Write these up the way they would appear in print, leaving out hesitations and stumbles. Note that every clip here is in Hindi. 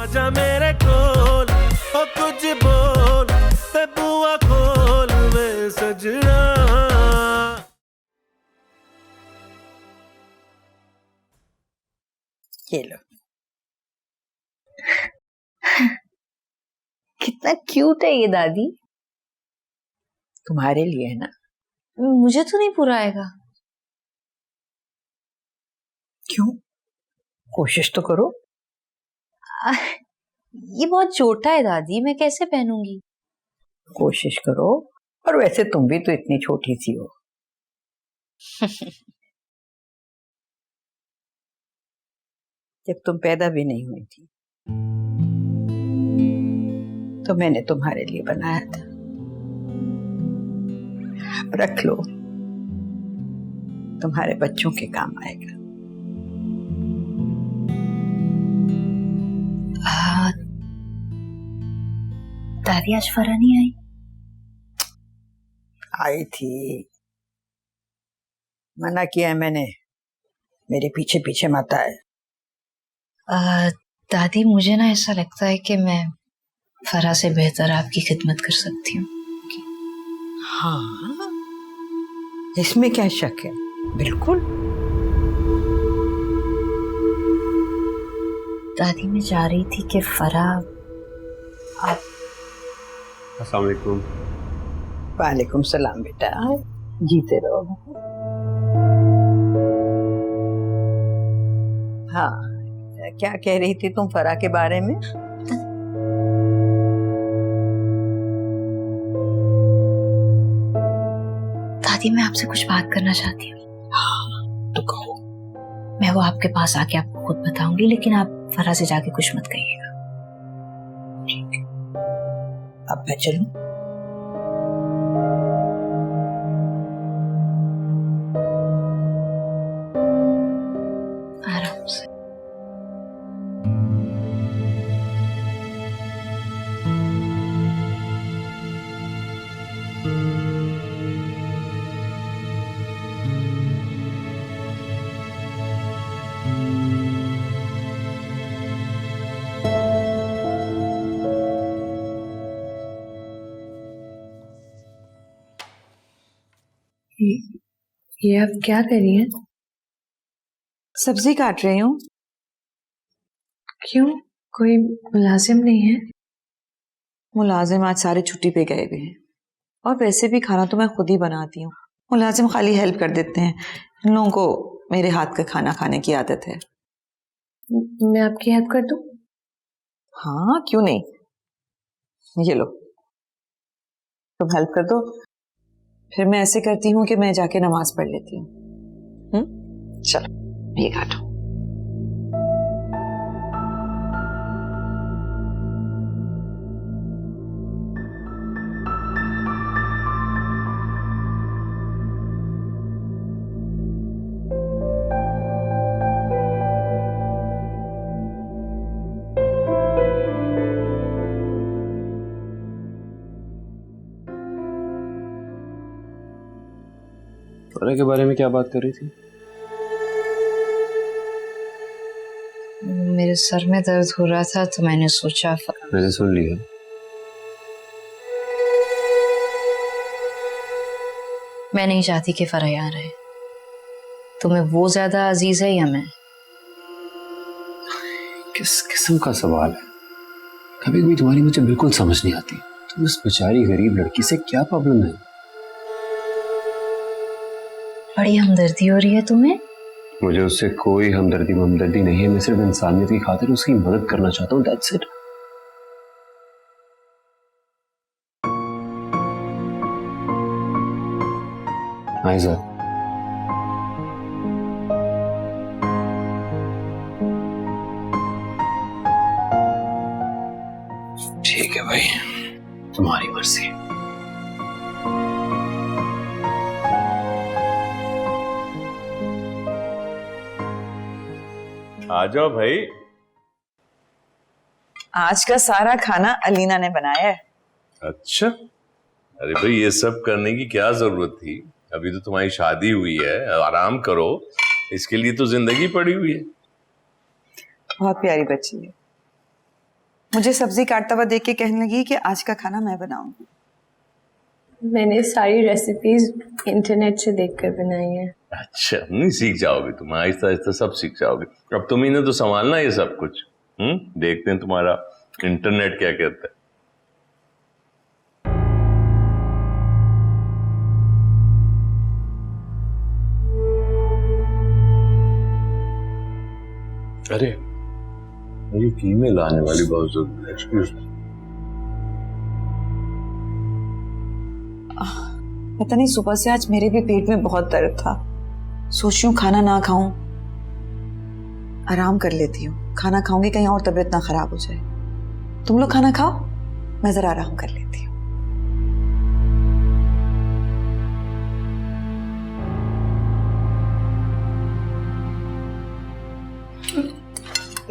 आजा मेरे कोल ओ कुछ बोल ते बुआ खोल वे सजना। ये लो। कितना क्यूट है ये दादी। तुम्हारे लिए है ना। मुझे तो नहीं पूरा आएगा। क्यों? कोशिश तो करो। ये बहुत छोटा है दादी, मैं कैसे पहनूंगी। कोशिश करो। और वैसे तुम भी तो इतनी छोटी सी हो। जब तुम पैदा भी नहीं हुई थी तो मैंने तुम्हारे लिए बनाया था। अब रख लो, तुम्हारे बच्चों के काम आएगा। दादी आज फरा नहीं आई? आई थी, मना किया है मैंने। मेरे पीछे पीछे मत आए। दादी मुझे ना ऐसा लगता है कि मैं फरा से बेहतर आपकी खिदमत कर सकती हूँ। हाँ, इसमें क्या शक है? बिल्कुल। दादी मैं चाह रही थी कि फरा आप। अस्सलाम वालेकुम। वालेकुम सलाम बेटा, जीते रहो। हाँ, क्या कह रही थी तुम फरा के बारे में? दादी मैं आपसे कुछ बात करना चाहती हूँ। हाँ, तो कहो। मैं वो आपके पास आके आपको खुद बताऊंगी, लेकिन आप फरा से जाके कुछ मत कहिएगा। अब मैं चलूं? आराम से। ये आप क्या कर रही हैं? सब्जी काट रही हूँ। क्यों, कोई मुलाजिम नहीं है? मुलाजिम आज सारे छुट्टी पे गए हुए हैं, और वैसे भी खाना तो मैं खुद ही बनाती हूँ। मुलाजिम खाली हेल्प कर देते हैं। इन लोगों को मेरे हाथ का खाना खाने की आदत है। मैं आपकी हेल्प कर दूं? हाँ, क्यों नहीं। ये लो, तुम हेल्प कर दो, फिर मैं ऐसे करती हूँ कि मैं जाके नमाज पढ़ लेती हूँ। चलो ये काटो। फरा के बारे में क्या बात कर रही थी? मेरे सर में दर्द हो रहा था तो मैंने सोचा मैंने सुन लिया। मैं नहीं चाहती कि फरा यहाँ रहे। तुम्हें वो ज्यादा अजीज है या मैं? किस किस्म का सवाल है? कभी कभी तुम्हारी मुझे बिल्कुल समझ नहीं आती। तुम इस बेचारी गरीब लड़की से क्या प्रॉब्लम है? बड़ी हमदर्दी हो रही है तुम्हें। मुझे उससे कोई हमदर्दी नहीं है। मैं सिर्फ इंसानियत की खातिर उसकी मदद करना चाहता हूँ। That's it. आयजा, ठीक है भाई, तुम्हारी मर्जी। आ जाओ भाई। आज का सारा खाना अलीना ने बनाया है। अच्छा, अरे भाई ये सब करने की क्या जरूरत थी? अभी तो तुम्हारी शादी हुई है, आराम करो। इसके लिए तो जिंदगी पड़ी हुई है। बहुत प्यारी बच्ची है। मुझे सब्जी काटता हुआ देख के कहने लगी कि आज का खाना मैं बनाऊंगी। मैंने सारी रेसिपीज इंटरनेट से देखकर बनाई है। अच्छा, नहीं सीख जाओगे तुम, आहिस्ता आहिस्ता सब सीख जाओगे। अब तुम ही ने तो संभालना ये सब कुछ। देखते हैं तुम्हारा इंटरनेट क्या कहता है। अरे मेरी फीमेल आने वाली, बहुत जरूरी। Excuse me. पता नहीं सुबह से आज मेरे भी पेट में बहुत दर्द था। सोच रही हूँ खाना ना खाऊं, आराम कर लेती हूँ। खाना खाऊंगी कहीं और तबीयत ना खराब हो जाए। तुम लोग खाना खाओ, मैं जरा आराम कर लेती हूँ।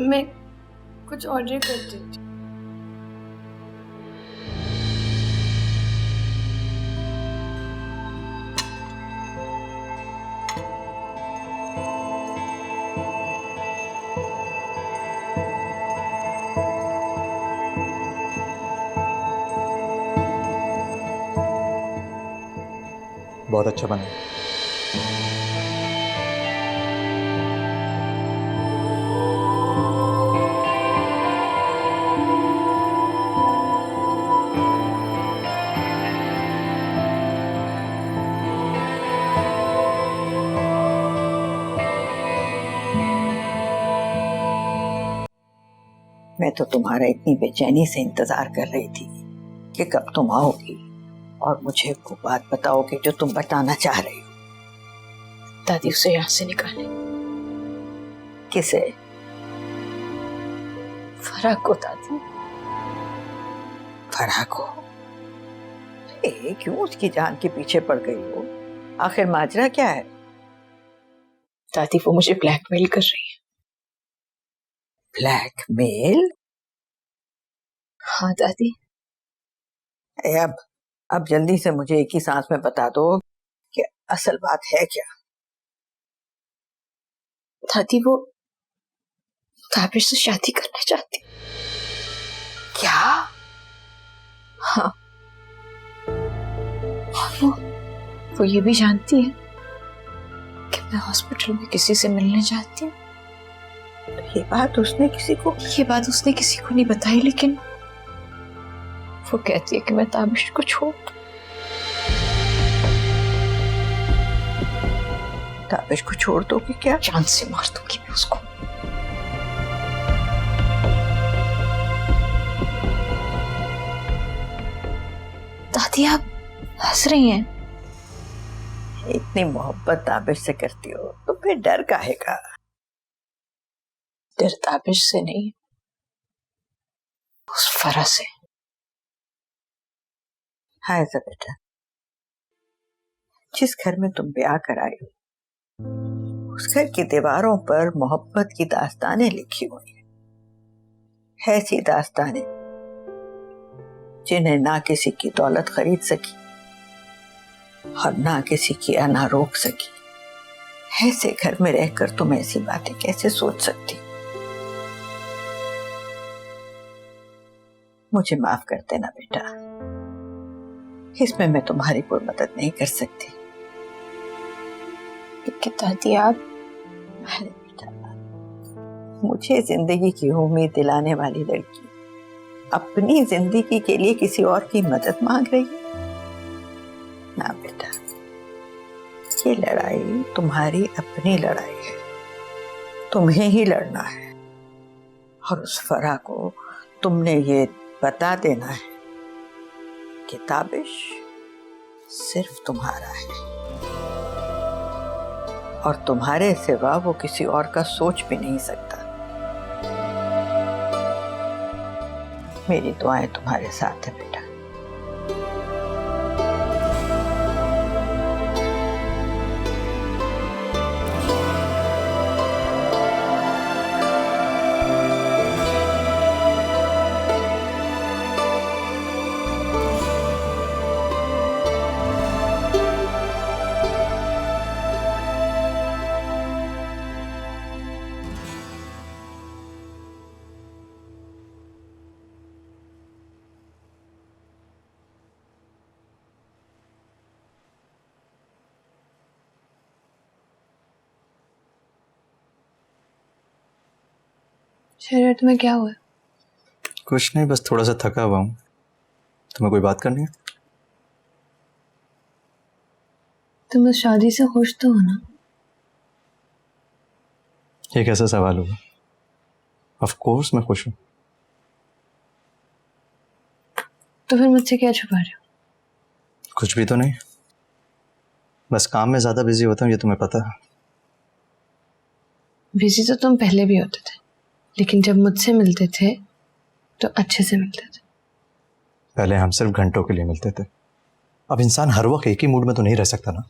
मैं कुछ ऑर्डर करती हूँ। बहुत अच्छा बना। मैं तो तुम्हारा इतनी बेचैनी से इंतजार कर रही थी कि कब तुम आओगी और मुझे वो बात बताओगे जो तुम बताना चाह रही हो। दादी उसे यहाँ से निकाले। किसे? फराह को दादी। फराह को? क्यों उसकी जान के पीछे पड़ गई हो? आखिर माजरा क्या है? दादी वो मुझे ब्लैकमेल कर रही है। ब्लैकमेल? हाँ दादी। अब जल्दी से मुझे एक ही सांस में बता दो कि असल बात है क्या। दादी वो ताबिर से शादी करना चाहती। क्या? हाँ, और वो ये भी जानती है कि मैं हॉस्पिटल में किसी से मिलने चाहती हूँ। ये बात उसने किसी को नहीं बताई, लेकिन वो कहती है कि मैं ताबिश को छोड़ दूं। ताबिश को छोड़ दो कि क्या? जान से मार दूंगी मैं उसको। दादी आप हंस रही हैं। इतनी मोहब्बत ताबिश से करती हो तो फिर डर काहे का? डर ताबिश से नहीं, उस फराह से। हाँ ऐसा बेटा, जिस घर में तुम ब्याह कर आई हो उस घर की दीवारों पर मोहब्बत की दास्तानें लिखी हुई हैं। ऐसी दास्तानें जिन्हें ना किसी की दौलत खरीद सकी और ना किसी की अना रोक सकी। ऐसे घर में रहकर तुम ऐसी बातें कैसे सोच सकती? मुझे माफ कर देना बेटा, इसमें मैं तुम्हारी कोई मदद नहीं कर सकती। दादी आप। अरे बेटा, मुझे जिंदगी की उम्मीद दिलाने वाली लड़की अपनी जिंदगी के लिए किसी और की मदद मांग रही है? ना बेटा, ये लड़ाई तुम्हारी अपनी लड़ाई है, तुम्हें ही लड़ना है। और उस फराह को तुमने ये बता देना है कि ताबिश सिर्फ तुम्हारा है और तुम्हारे सिवा वो किसी और का सोच भी नहीं सकता। मेरी दुआएं तुम्हारे साथ है बेटा। शरीर तुम्हें क्या हुआ? कुछ नहीं, बस थोड़ा सा थका हुआ हूँ। तुम्हें कोई बात करनी है? तुम उस शादी से खुश तो हो ना? ये कैसा सवाल हुआ? ऑफ कोर्स मैं खुश हूँ। तो फिर मुझसे क्या छुपा रहे हो? कुछ भी तो नहीं, बस काम में ज्यादा बिजी होता हूँ, ये तुम्हें पता है। बिजी तो तुम पहले भी होते थे, लेकिन जब मुझसे मिलते थे तो अच्छे से मिलते थे। पहले हम सिर्फ घंटों के लिए मिलते थे, अब इंसान हर वक्त एक ही मूड में तो नहीं रह सकता ना।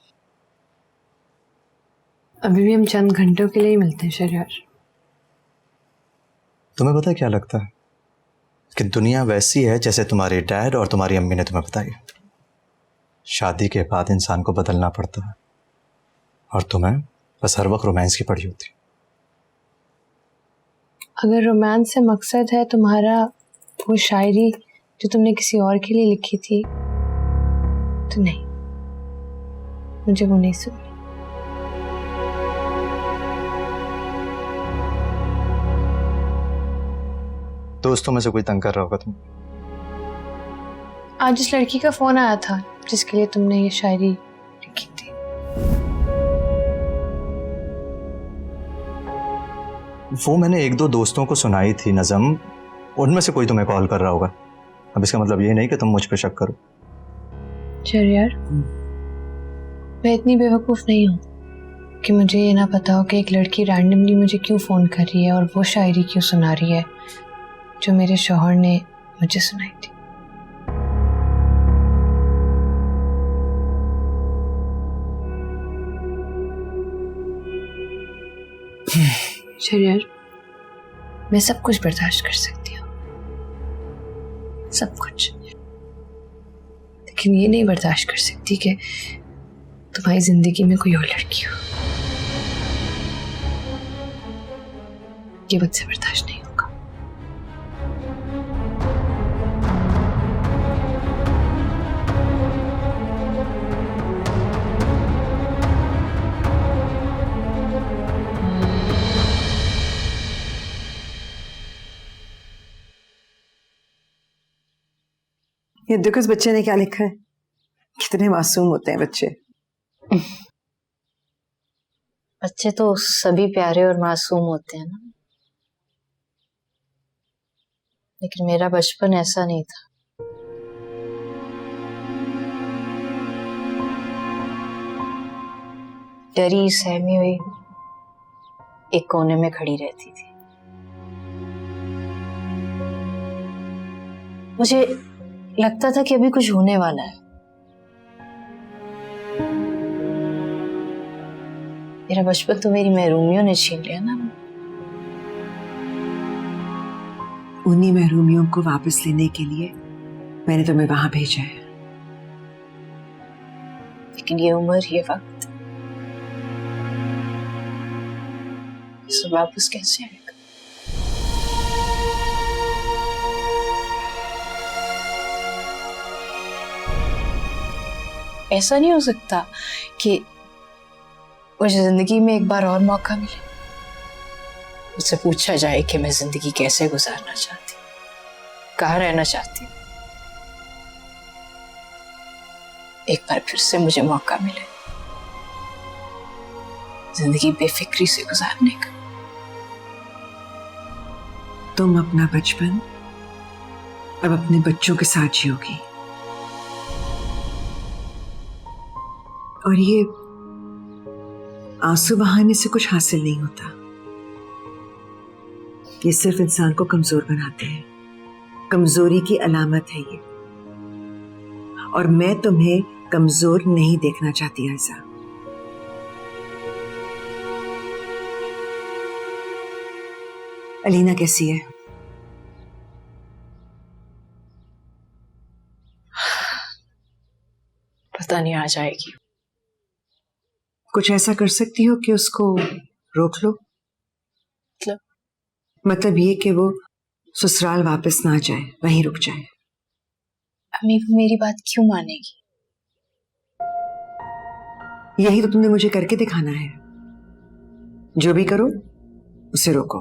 अभी भी हम चंद घंटों के लिए ही मिलते हैं शरीर। तुम्हें पता है क्या लगता है कि दुनिया वैसी है जैसे तुम्हारे डैड और तुम्हारी अम्मी ने तुम्हें बताई। शादी के बाद इंसान को बदलना पड़ता है, और तुम्हें बस हर वक्त रोमांस की पड़ी होती। अगर रोमांस से मकसद है तुम्हारा वो शायरी जो तुमने किसी और के लिए लिखी थी, तो नहीं, मुझे वो नहीं सुननी। दोस्तों में से कोई तंग कर रहा होगा तुम। आज इस लड़की का फोन आया था जिसके लिए तुमने ये शायरी लिखी थी। वो मैंने एक दो दोस्तों को सुनाई थी नज़म, उनमें से कोई तुम्हें कॉल कर रहा होगा। अब इसका मतलब ये नहीं कि तुम मुझ पे शक करो। शरियार, मैं इतनी बेवकूफ़ नहीं हूँ कि मुझे ये ना पता हो कि एक लड़की रैंडमली मुझे क्यों फ़ोन कर रही है और वो शायरी क्यों सुना रही है जो मेरे शौहर ने मुझे सुनाई थी। शरियार, मैं सब कुछ बर्दाश्त कर सकती हूँ, सब कुछ, लेकिन ये नहीं बर्दाश्त कर सकती कि तुम्हारी जिंदगी में कोई और लड़की हो। ये मुझसे बर्दाश्त नहीं होगा। ये देखो इस बच्चे ने क्या लिखा है। कितने मासूम होते हैं बच्चे। बच्चे तो सभी प्यारे और मासूम होते हैं ना, लेकिन मेरा बचपन ऐसा नहीं था। डरी सहमी हुई एक कोने में खड़ी रहती थी। मुझे लगता था कि अभी कुछ होने वाला है। मेरा बचपन तो मेरी महरूमियों ने छीन लिया ना। उन्हीं महरूमियों को वापस लेने के लिए मैंने तुम्हें वहां भेजा है। लेकिन ये उम्र, ये वक्त, सब वापस कैसे आएगा? ऐसा नहीं हो सकता कि मुझे जिंदगी में एक बार और मौका मिले, मुझसे पूछा जाए कि मैं जिंदगी कैसे गुजारना चाहती हूँ, कहाँ रहना चाहती हूँ। एक बार फिर से मुझे मौका मिले जिंदगी बेफिक्री से गुजारने का। तुम अपना बचपन अब अपने बच्चों के साथ जियोगी, और ये आंसू बहाने से कुछ हासिल नहीं होता। ये सिर्फ इंसान को कमजोर बनाते हैं, कमजोरी की अलामत है ये। और मैं तुम्हें कमजोर नहीं देखना चाहती आयशा। अलीना कैसी है? पता नहीं, आ जाएगी। कुछ ऐसा कर सकती हो कि उसको रोक लो? मतलब ये कि वो ससुराल वापस ना जाए, वहीं रुक जाए। अम्मी, वो मेरी बात क्यों मानेगी? यही तो तुमने मुझे करके दिखाना है। जो भी करो उसे रोको।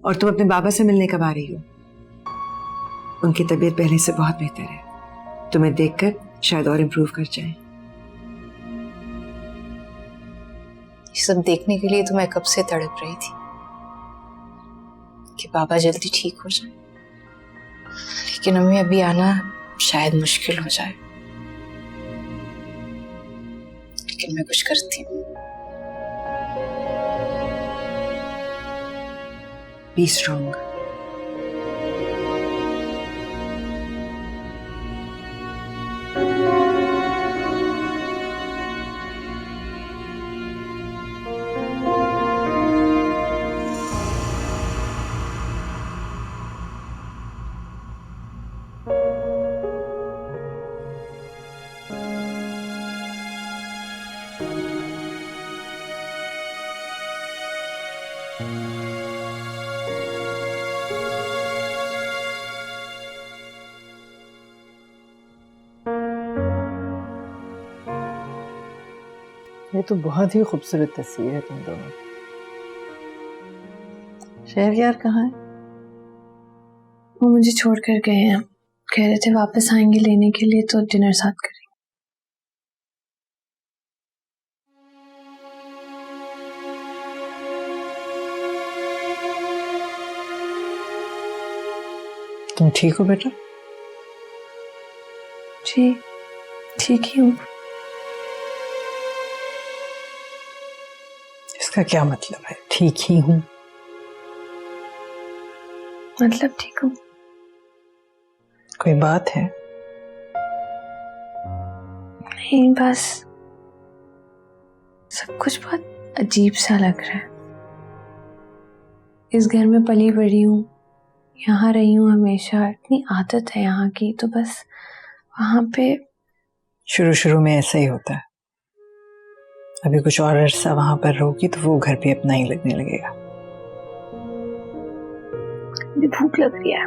और तुम अपने बाबा से मिलने कब आ रही हो? उनकी तबीयत पहले से बहुत बेहतर है, तुम्हें देखकर शायद और इम्प्रूव कर जाए। ये सब देखने के लिए तो मैं कब से तड़प रही थी कि बाबा जल्दी ठीक हो जाए, लेकिन हमें अभी आना शायद मुश्किल हो जाए। लेकिन मैं कुछ करती हूँ। Be strong. ये तो बहुत ही खूबसूरत तस्वीर है तुम दोनों की। शहरयार कहाँ है? वो मुझे छोड़ कर गए हैं, कह रहे थे वापस आएंगे लेने के लिए, तो डिनर साथ करेंगे। तुम ठीक हो बेटा? जी ठीक ही हूँ। इसका क्या मतलब है ठीक ही हूँ? मतलब ठीक हूँ। कोई बात है? नहीं, बस सब कुछ बहुत अजीब सा लग रहा है। इस घर में पली बड़ी हूँ, यहाँ रही हूँ हमेशा, इतनी आदत है यहाँ की, तो बस वहाँ पे शुरू शुरू में ऐसा ही होता है। अभी कुछ और अरसा वहां पर रहोगी तो वो घर भी अपना ही लगने लगेगा। मुझे भूख लग रही है।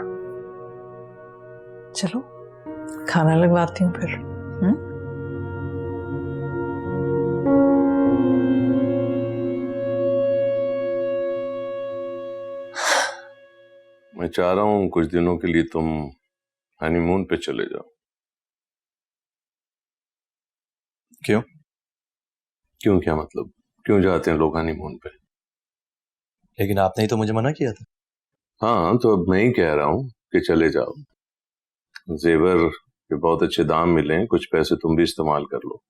चलो खाना लगवाती हूँ फिर। मैं चाह रहा हूँ कुछ दिनों के लिए तुम हनीमून पे चले जाओ। क्यों? क्यों क्या मतलब? क्यों जाते हैं लोग हनीमून पे? लेकिन आपने ही तो मुझे मना किया था। हाँ, तो अब मैं ही कह रहा हूँ कि चले जाओ। जेवर के बहुत अच्छे दाम मिले हैं, कुछ पैसे तुम भी इस्तेमाल कर लो।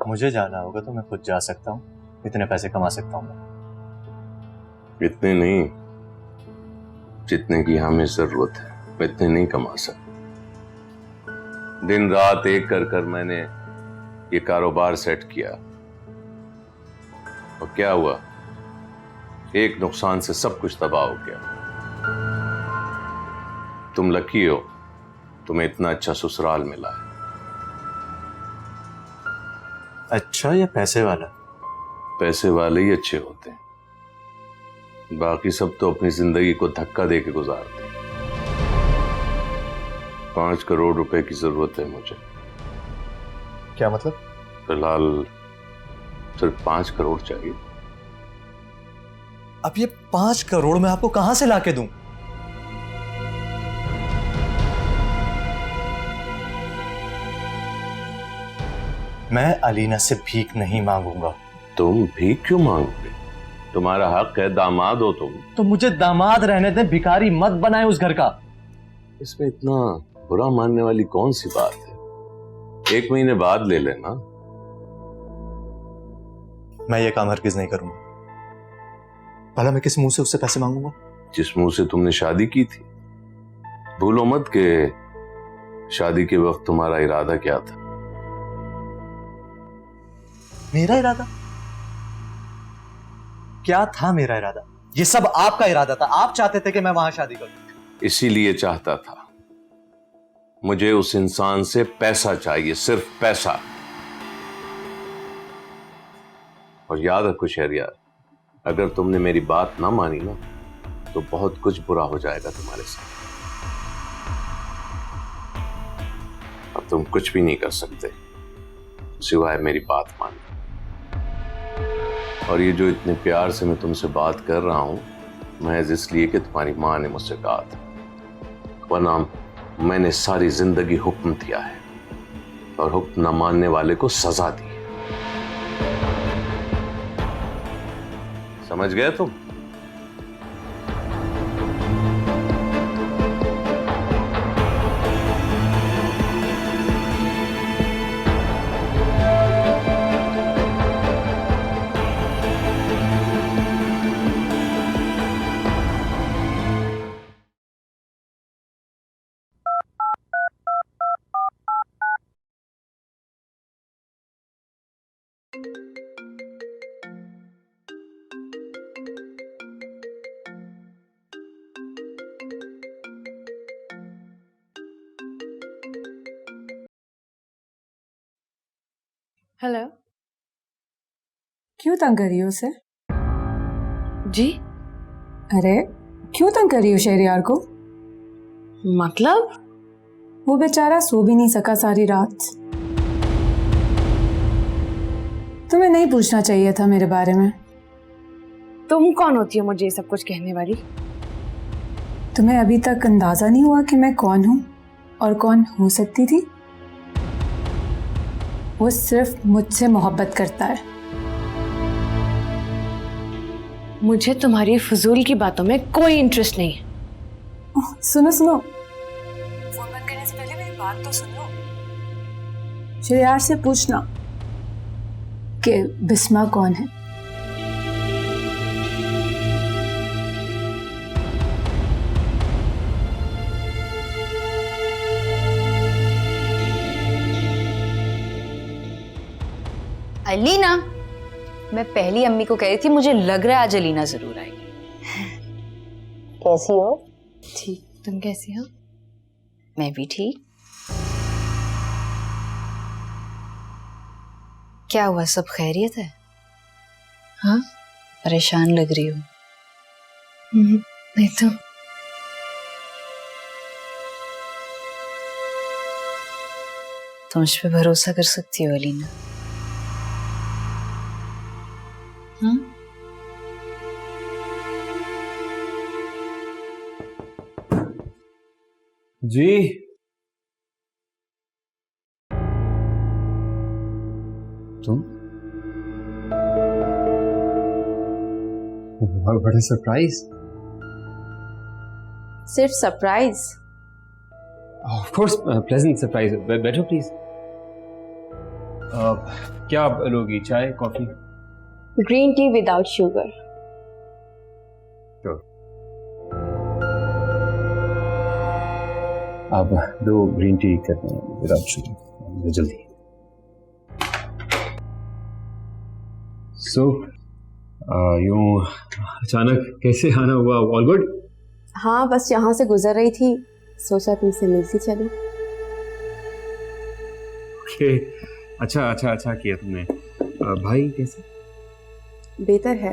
मुझे जाना होगा तो मैं खुद जा सकता हूँ, इतने पैसे कमा सकता हूँ। इतने नहीं, जितने की हमें जरूरत है, मैं इतने नहीं कमा सकता। दिन रात एक कर कर मैंने ये कारोबार सेट किया, और क्या हुआ? एक नुकसान से सब कुछ तबाह हो गया। तुम लकी हो, तुम्हें इतना अच्छा ससुराल मिला है। अच्छा या पैसे वाला? पैसे वाले ही अच्छे होते हैं, बाकी सब तो अपनी जिंदगी को धक्का देके गुजारते हैं। 5 करोड़ रुपए की जरूरत है मुझे। क्या मतलब? फिलहाल सिर्फ 5 करोड़ चाहिए। अब ये 5 करोड़ मैं आपको कहां से लाके दूं? मैं अलीना से भीख नहीं मांगूंगा। तुम भीख क्यों मांगोगे? तुम्हारा हक है, दामाद हो तुम। तो मुझे दामाद रहने दें, भिखारी मत बनाए उस घर का। इसमें इतना बुरा मानने वाली कौन सी बात है? 1 महीने बाद ले लेना। मैं ये काम हरगिज नहीं करूंगा। भला मैं किस मुंह से उससे पैसे मांगूंगा? जिस मुंह से तुमने शादी की थी। भूलो मत कि शादी के वक्त तुम्हारा इरादा क्या था। मेरा इरादा क्या था? मेरा इरादा, ये सब आपका इरादा था। आप चाहते थे कि मैं वहां शादी करूं। इसीलिए चाहता था। मुझे उस इंसान से पैसा चाहिए, सिर्फ पैसा। और याद रखो शहरयार, अगर तुमने मेरी बात ना मानी ना, तो बहुत कुछ बुरा हो जाएगा तुम्हारे साथ। अब तुम कुछ भी नहीं कर सकते सिवाय मेरी बात मानने। और ये जो इतने प्यार से मैं तुमसे बात कर रहा हूँ महज इसलिए कि तुम्हारी माँ ने मुझसे कहा था, वरना मैंने सारी जिंदगी हुक्म दिया है और हुक्म न मानने वाले को सजा दी है। समझ गए तुम? हेलो। क्यों तंग कर रही हो उसे? जी? अरे क्यों तंग कर रही हो शहरयार को? मतलब? वो बेचारा सो भी नहीं सका सारी रात। तुम्हें नहीं पूछना चाहिए था मेरे बारे में। तुम कौन होती हो मुझे ये सब कुछ कहने वाली? तुम्हें अभी तक अंदाजा नहीं हुआ कि मैं कौन हूं और कौन हो सकती थी? वो सिर्फ मुझसे मोहब्बत करता है। मुझे तुम्हारी फजूल की बातों में कोई इंटरेस्ट नहीं है। सुनो सुनो, फोन बंद करने से पहले मेरी बात तो सुन लो। शहरयार से पूछना कि बिस्मा कौन है। अलीना, मैं पहली अम्मी को कह रही थी मुझे लग रहा है आज अलीना जरूर आएगी। कैसी हो? ठीक, तुम कैसी हो? मैं भी ठीक। क्या हुआ, सब खैरियत है? हाँ? परेशान लग रही हो। नहीं तो। तुम मुझ पे भरोसा कर सकती हो अलीना। हाँ? जी तुम? बहुत बड़ा सरप्राइज। सिर्फ surprise? Of course pleasant surprise. बैठो प्लीज। क्या लोगी, चाय coffee? Green tea without sugar. आप दो ग्रीन टी करते हैं विदाउट शुगर, जल्दी। सो यूं अचानक कैसे आना हुआ? All good? हाँ, बस यहाँ से गुजर रही थी, सोचा तुमसे मिलती चलूं। ओके, अच्छा किया तुमने। भाई कैसे? बेहतर है।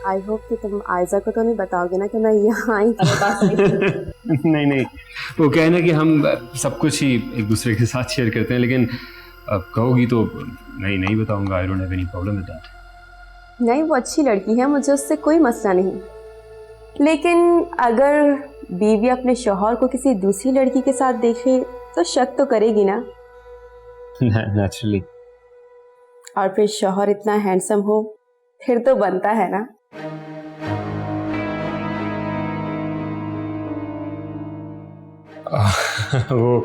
आई होप कि तुम आयजा को तो नहीं बताओगे ना कि मैं यहाँ आई तुम्हारे पास आई थी। नहीं, वो कहना कि हम सब कुछ ही एक दूसरे के साथ शेयर करते हैं, लेकिन अब कहोगी तो नहीं बताऊंगा। I don't have any problem with that. नहीं, वो अच्छी लड़की है, मुझे उससे कोई मसला नहीं, लेकिन अगर बीवी अपने शौहर को किसी दूसरी लड़की के साथ देखे तो शक तो करेगी ना। नेचुरली। और फिर शौहर इतना हैंडसम हो फिर तो बनता है ना। वो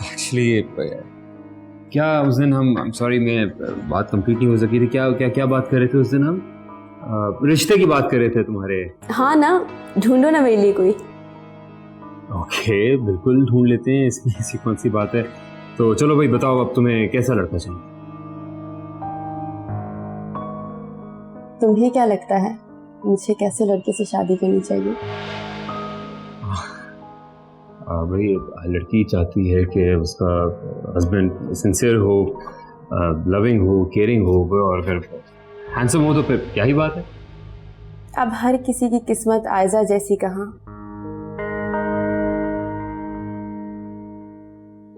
एक्चुअली क्या उस दिन हम सॉरी मैं बात कंप्लीट नहीं हो सकी थी। क्या बात कर रहे थे उस दिन हम? रिश्ते की बात कर रहे थे तुम्हारे। हाँ ना, ढूंढो ना मेरे लिए कोई। ओके, बिल्कुल ढूंढ लेते हैं, इसमें ऐसी कौन सी बात है। तो चलो भाई बताओ, अब तुम्हें कैसा लड़का चाहिए? तुम्हें क्या लगता है मुझे कैसे लड़के से शादी करनी चाहिए? भाई लड़की चाहती है कि उसका हस्बैंड सिंसियर हो, लविंग हो, केयरिंग हो, और फिर हैंडसम हो, तो फिर क्या ही बात है। अब हर किसी की किस्मत आयजा जैसी कहाँ।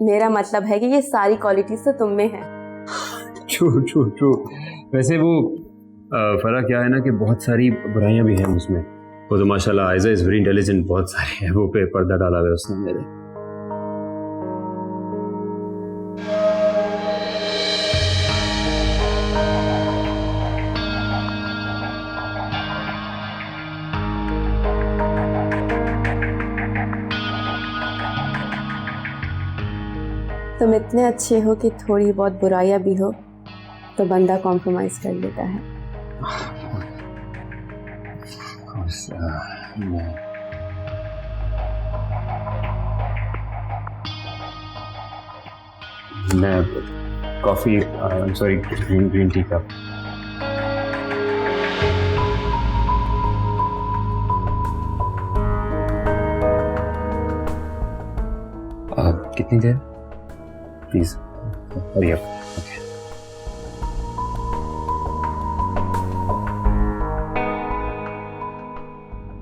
मेरा मतलब है कि ये सारी क्वालिटीज तो तुम में है। ट्रू। वैसे वो फर्क क्या है ना कि बहुत सारी बुराइयां भी हैं उसमें। वो तो माशाल्लाह आयजा इज वेरी इंटेलिजेंट, बहुत सारे हैं वो पे पर्दा डाला हुआ है उसने मेरे। तुम इतने अच्छे हो कि थोड़ी बहुत बुराइयां भी हो तो बंदा कॉम्प्रोमाइज कर लेता है। मैं कॉफी सॉरी ग्रीन टी का। कितनी देर please? Hurry up. Okay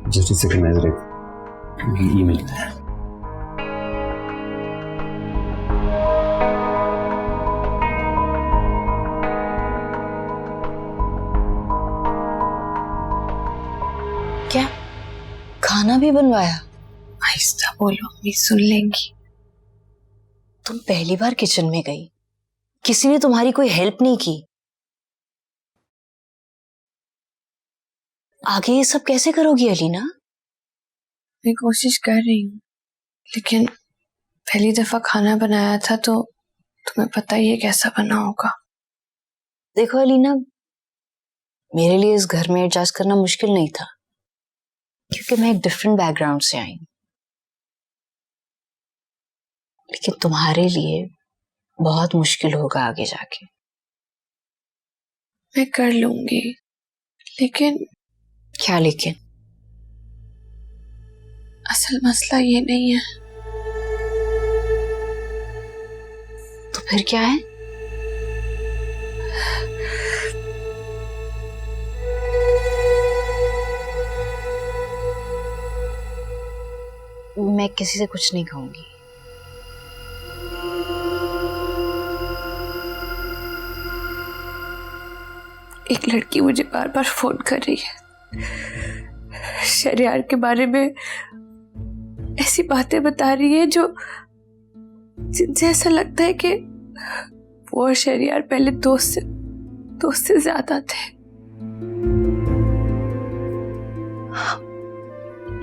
just a second, मैं एक ईमेल। क्या खाना भी बनवाया? आहिस्ता बोलो, अम्मी सुन लेंगी। तुम पहली बार किचन में गई, किसी ने तुम्हारी कोई हेल्प नहीं की। आगे ये सब कैसे करोगी अलीना? मैं कोशिश कर रही हूँ, लेकिन पहली दफा खाना बनाया था तो तुम्हें पता ही है कैसा बना होगा। देखो अलीना, मेरे लिए इस घर में एडजस्ट करना मुश्किल नहीं था, क्योंकि मैं एक डिफरेंट बैकग्राउंड से आई हूं। लेकिन तुम्हारे लिए बहुत मुश्किल होगा आगे जाके। मैं कर लूंगी, लेकिन क्या लेकिन? असल मसला ये नहीं है। तो फिर क्या है? मैं किसी से कुछ नहीं कहूंगी। एक लड़की मुझे बार बार फोन कर रही है, शरियार के बारे में ऐसी बातें बता रही है जो जिनसे ऐसा लगता है कि वो और शरियार पहले दोस्त से ज्यादा थे।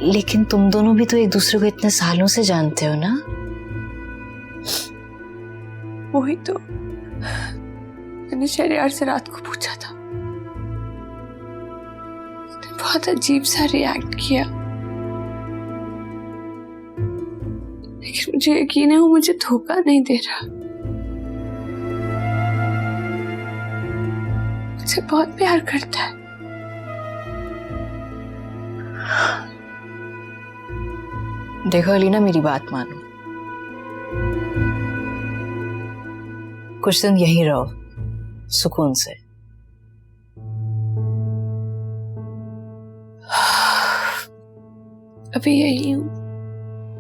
लेकिन तुम दोनों भी तो एक दूसरे को इतने सालों से जानते हो ना। वही तो मैंने शरियार से रात को पूछा था, उसने बहुत अजीब सा रिएक्ट किया, लेकिन मुझे यकीन है वो मुझे धोखा नहीं दे रहा। मुझसे बहुत प्यार करता है। देखो अलीना, मेरी बात मानो, कुछ दिन यहीं रहो सुकून से। अभी यही हूँ।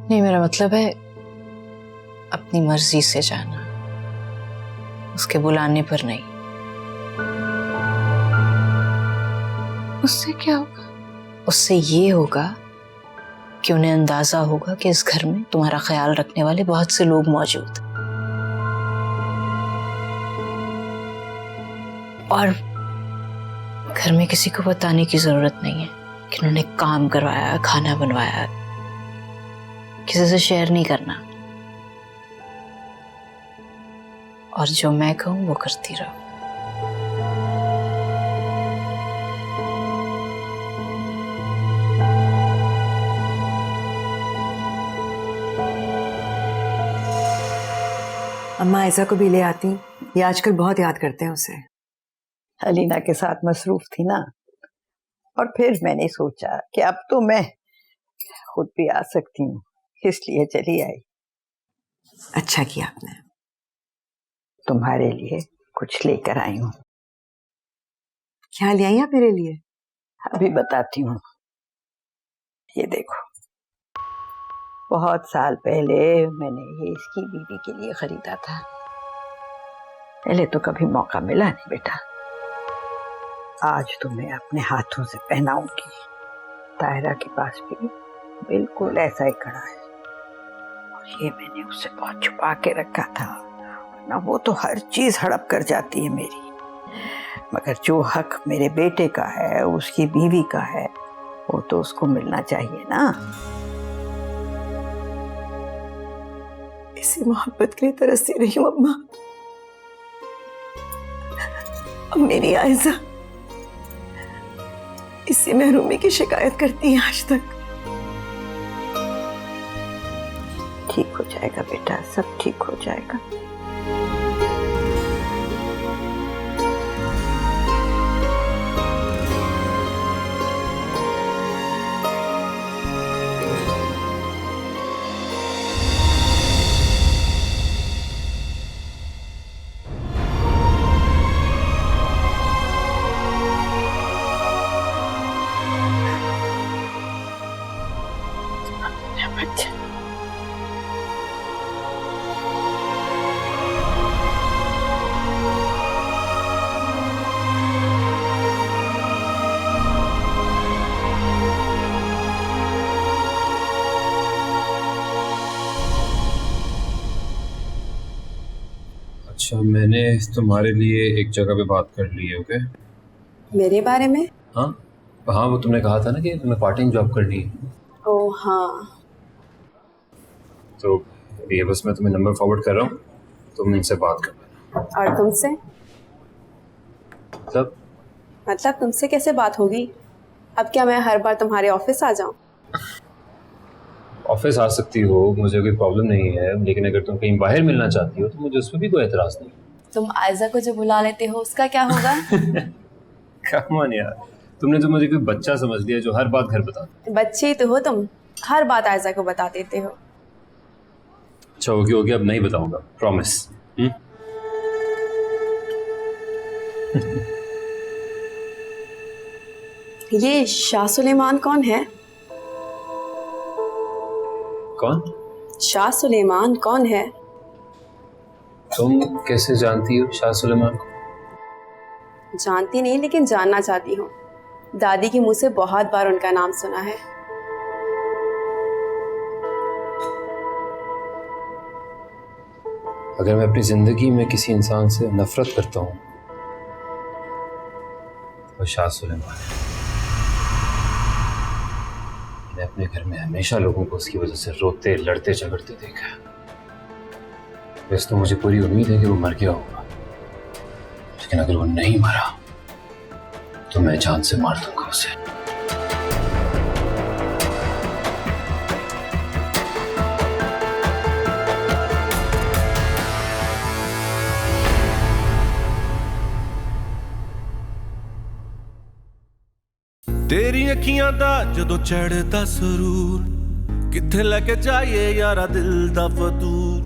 नहीं, मेरा मतलब है अपनी मर्जी से जाना, उसके बुलाने पर नहीं। उससे क्या होगा? उससे ये होगा कि उन्हें अंदाजा होगा कि इस घर में तुम्हारा ख्याल रखने वाले बहुत से लोग मौजूद हैं। और घर में किसी को बताने की जरूरत नहीं है कि उन्होंने काम करवाया, खाना बनवाया। किसी से शेयर नहीं करना, और जो मैं कहूं वो करती रहो। अम्मा ऐसा को भी ले आती, ये आजकल बहुत याद करते हैं उसे। अलीना के साथ मसरूफ थी ना, और फिर मैंने सोचा कि अब तो मैं खुद भी आ सकती हूँ, इसलिए चली आई। अच्छा किया आपने। तुम्हारे लिए कुछ लेकर आई हूँ। क्या ले आई आप मेरे लिए? अभी बताती हूँ। ये देखो, बहुत साल पहले मैंने ये इसकी बीवी के लिए खरीदा था। पहले तो कभी मौका मिला नहीं बेटा, आज तो मैं अपने हाथों से पहनाऊंगी। तायरा के पास भी बिल्कुल ऐसा ही खड़ा है, और ये मैंने उससे बहुत छुपा के रखा था, वरना वो तो हर चीज हड़प कर जाती है मेरी। मगर जो हक मेरे बेटे का है, उसकी बीवी का है, वो तो उसको मिलना चाहिए ना। इसी मोहब्बत के लिए तरसती रही हूँ अम्मा। अब मेरी आयजा इसी महरूमी की शिकायत करती है आज तक। ठीक हो जाएगा बेटा, सब ठीक हो जाएगा। अच्छा, मैंने तुम्हारे लिए एक जगह पे बात कर ली है। ओके, मेरे बारे में? हाँ हाँ, वो तुमने कहा था ना कि तुम्हें पार्ट टाइम जॉब करनी है। ओह हाँ। तो ये बस मैं तुम्हें नंबर फॉरवर्ड कर रहा हूँ, तुम इनसे बात कर लेना। और तुमसे? मतलब तुमसे कैसे बात होगी? अब क्या मैं हर बार तुम्हारे ऑफिस आ जाऊं? ऑफिस आ सकती हो, मुझे कोई प्रॉब्लम नहीं है, लेकिन अगर तुम कहीं बाहर मिलना चाहती हो तो मुझे उसमें भी कोई एतराज नहीं। तुम आयजा को जो बुला लेते हो उसका क्या होगा? कम ऑन यार, तुमने तो मुझे कोई बच्चा समझ लिया जो हर बात घर बताता। बच्चे ही तो हो तुम, हर बात आयजा को बता देते हो। अच्छा हो गया, अब नहीं बताऊंगा, प्रॉमिस। ये शाह सुलेमान कौन है? कौन? शाह सुलेमान कौन है? तुम कैसे जानती हो शाह सुलेमान को? जानती नहीं, लेकिन जानना चाहती हूँ। दादी के मुंह से बहुत बार उनका नाम सुना है। अगर मैं अपनी जिंदगी में किसी इंसान से नफरत करता हूँ तो शाह सुलेमान है। मैंने अपने घर में हमेशा लोगों को उसकी वजह से रोते, लड़ते, झगड़ते देखा है। वैसे तो मुझे पूरी उम्मीद है कि वो मर गया होगा, लेकिन अगर वो नहीं मरा तो मैं जान से मार दूंगा उसे। तेरी अखियां दा जदों चढ़दा सुरूर, किथे लेके जाइए यारा दिल दा फतूर।